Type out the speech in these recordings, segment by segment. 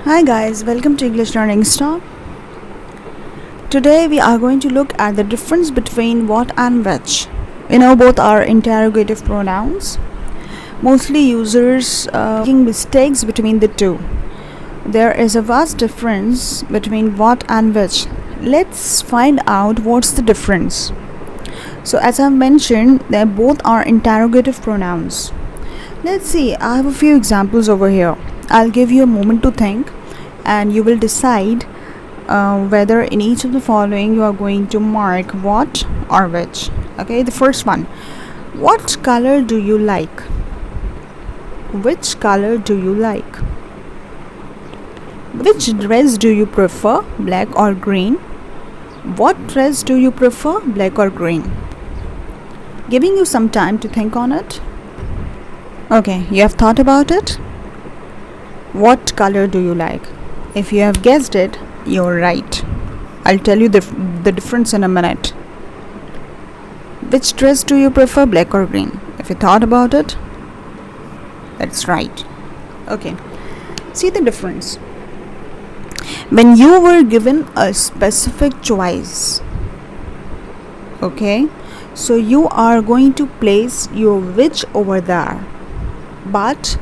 Hi guys, welcome to English Learning Stop. Today we are going to look at the difference between what and which. Both are interrogative pronouns. Mostly users making mistakes between the two. There is a vast difference between what and which. Let's find out what's the difference. So as I've mentioned, they both are interrogative pronouns. Let's see, I have a few examples over here. I'll give you a moment to think and you will decide whether in each of the following you are going to mark what or which. Okay, the first one. What color do you like? Which color do you like? Which dress do you prefer, black or green? What dress do you prefer, black or green? Giving you some time to think on it. Okay, you have thought about it? What color do you like? If you have guessed it, you're right. I'll tell you the difference in a minute. Which dress do you prefer, black or green? If you thought about it, that's right. Okay, see the difference. When you were given a specific choice, okay, so you are going to place your which over there. But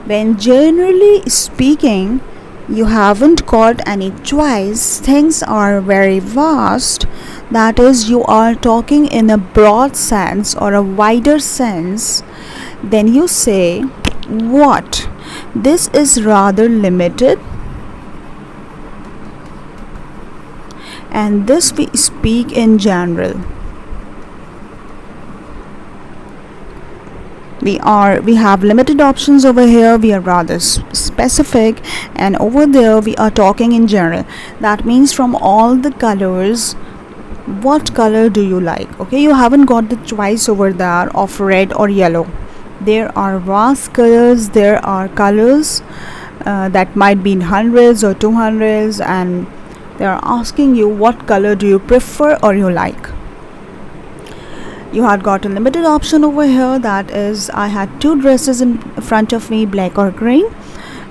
when generally speaking, you haven't got any choice, things are very vast, that is, you are talking in a broad sense or a wider sense, then you say what? This is rather limited, and this we speak in general. We have limited options over here, we are rather specific, and over there we are talking in general. That means from all the colors, what color do you like? Okay, you haven't got the choice over there of red or yellow. There are vast colors, there are colors that might be in hundreds or 200s, and they are asking you what color do you prefer or you like. You had got a limited option over here, that is, I had two dresses in front of me, black or green,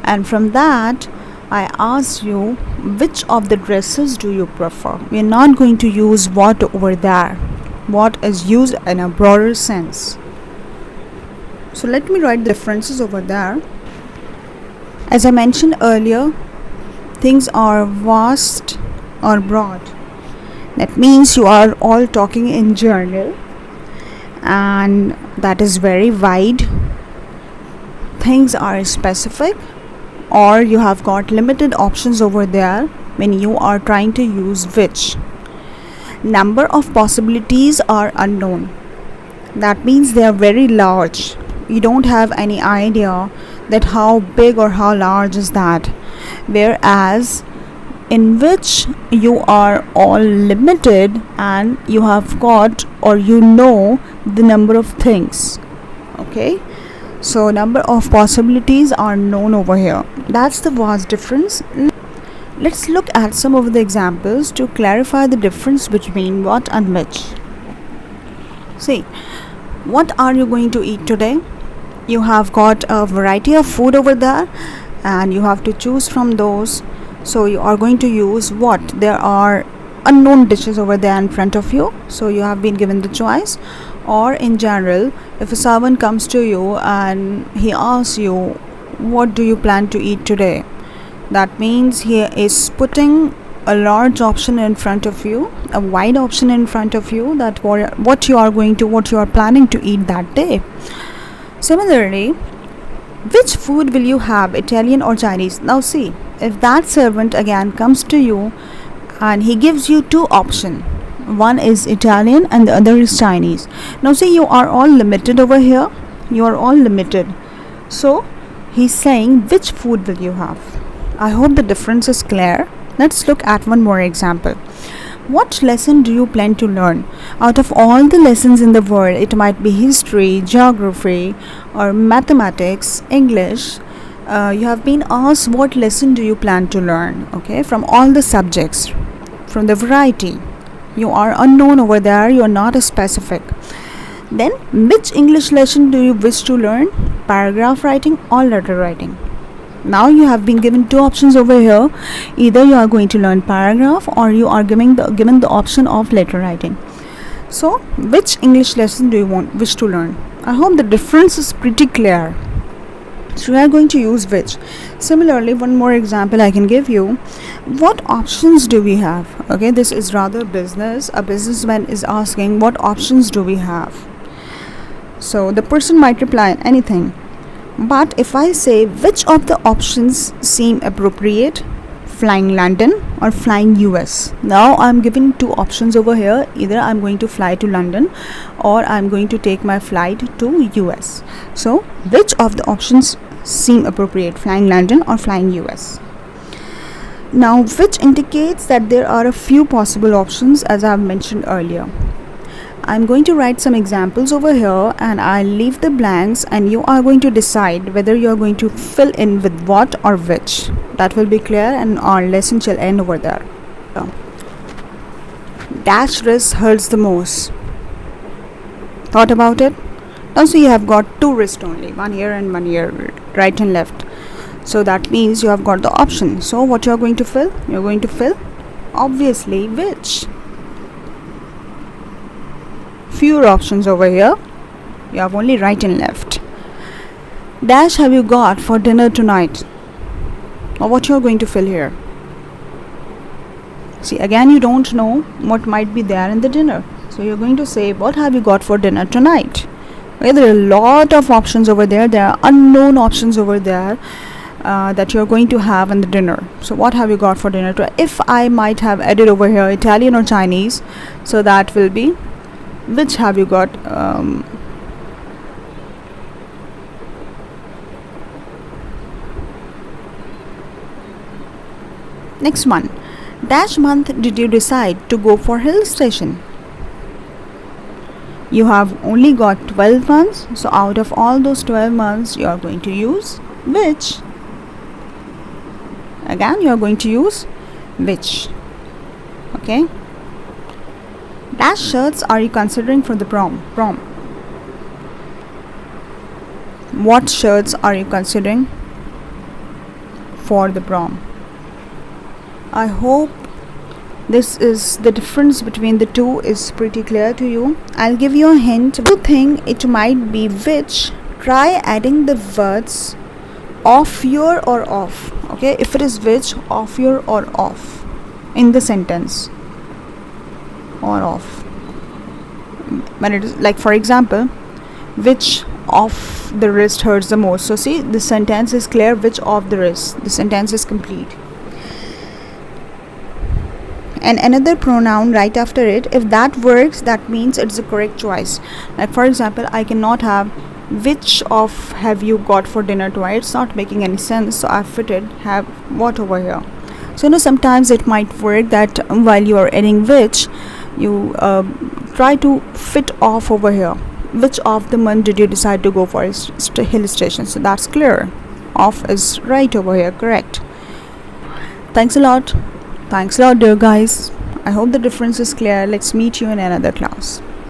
and from that I asked you which of the dresses do you prefer. We are not going to use what over there. What is used in a broader sense. So let me write the differences over there. As I mentioned earlier, things are vast or broad. That means you are all talking in general, and that is very wide. Things are specific, or you have got limited options over there when you are trying to use which. Number of possibilities are unknown. That means they are very large. You don't have any idea that how big or how large is that. Whereas in which you are all limited and you have got or you know the number of things. Okay, so number of possibilities are known over here. That's the vast difference. Let's look at some of the examples to clarify the difference between what and which. See, what are you going to eat today? You have got a variety of food over there and you have to choose from those. So you are going to use what? There are unknown dishes over there in front of you, so you have been given the choice. Or in general, if a servant comes to you and he asks you, what do you plan to eat today? That means he is putting a large option in front of you, a wide option in front of you, that what you are planning to eat that day. Similarly, which food will you have, Italian or Chinese? Now see, if that servant again comes to you and he gives you two options, one is Italian and the other is Chinese. Now see, you are all limited over here. You are all limited. So he's saying which food will you have. I hope the difference is clear. Let's look at one more example. What lesson do you plan to learn? Out of all the lessons in the world, it might be history, geography, or mathematics, English. You have been asked what lesson do you plan to learn, okay, from all the subjects, from the variety. You are unknown over there, you are not specific. Then, which English lesson do you wish to learn? Paragraph writing or letter writing? Now you have been given two options over here. Either you are going to learn paragraph, or you are given the option of letter writing. So which English lesson do you wish to learn? I hope the difference is pretty clear. So we are going to use which. Similarly, one more example I can give you. What options do we have? Okay, this is rather business. A businessman is asking, what options do we have? So the person might reply anything. But if I say, which of the options seem appropriate? Flying London or flying US? Now I'm given two options over here. Either I'm going to fly to London, or I'm going to take my flight to US. So which of the options seem appropriate? Flying London or flying US? Now which indicates that there are a few possible options, as I have mentioned earlier. I'm going to write some examples over here, and I'll leave the blanks, and you are going to decide whether you're going to fill in with what or which. That will be clear, and our lesson shall end over there. Dash wrist hurts the most. Thought about it? Now so you have got two wrists only, one here and one here, right and left. So that means you have got the option. So what you're going to fill? You're going to fill obviously which. Fewer options over here. You have only right and left. Dash have you got for dinner tonight? Or what you're going to fill here? See, again you don't know what might be there in the dinner. So you're going to say, what have you got for dinner tonight? Okay, there are a lot of options over there. There are unknown options over there that you're going to have in the dinner. So what have you got for dinner? If I might have added over here Italian or Chinese, so that will be, which have you got? Next one. Dash month did you decide to go for hill station? You have only got 12 months. So out of all those 12 months, you are going to use which? Again, you are going to use which. Okay. Dash shirts are you considering for the prom? What shirts are you considering for the prom? I hope this is the difference between the two is pretty clear to you. I'll give you a hint. If you think it might be which, try adding the words of, your, or off. Okay, if it is which, of, your, or off in the sentence, or off. When it is like, for example, which of the wrist hurts the most? So see, the sentence is clear. Which of the wrist? The sentence is complete. And another pronoun right after it, if that works, that means it's the correct choice. Like for example, I cannot have which of have you got for dinner tonight. It's not making any sense, so I've fitted have what over here. So sometimes it might work that while you are adding which, you try to fit off over here. Which of the month did you decide to go for a hill station? So that's clear. Off is right over here, correct. Thanks a lot, dear guys. I hope the difference is clear. Let's meet you in another class.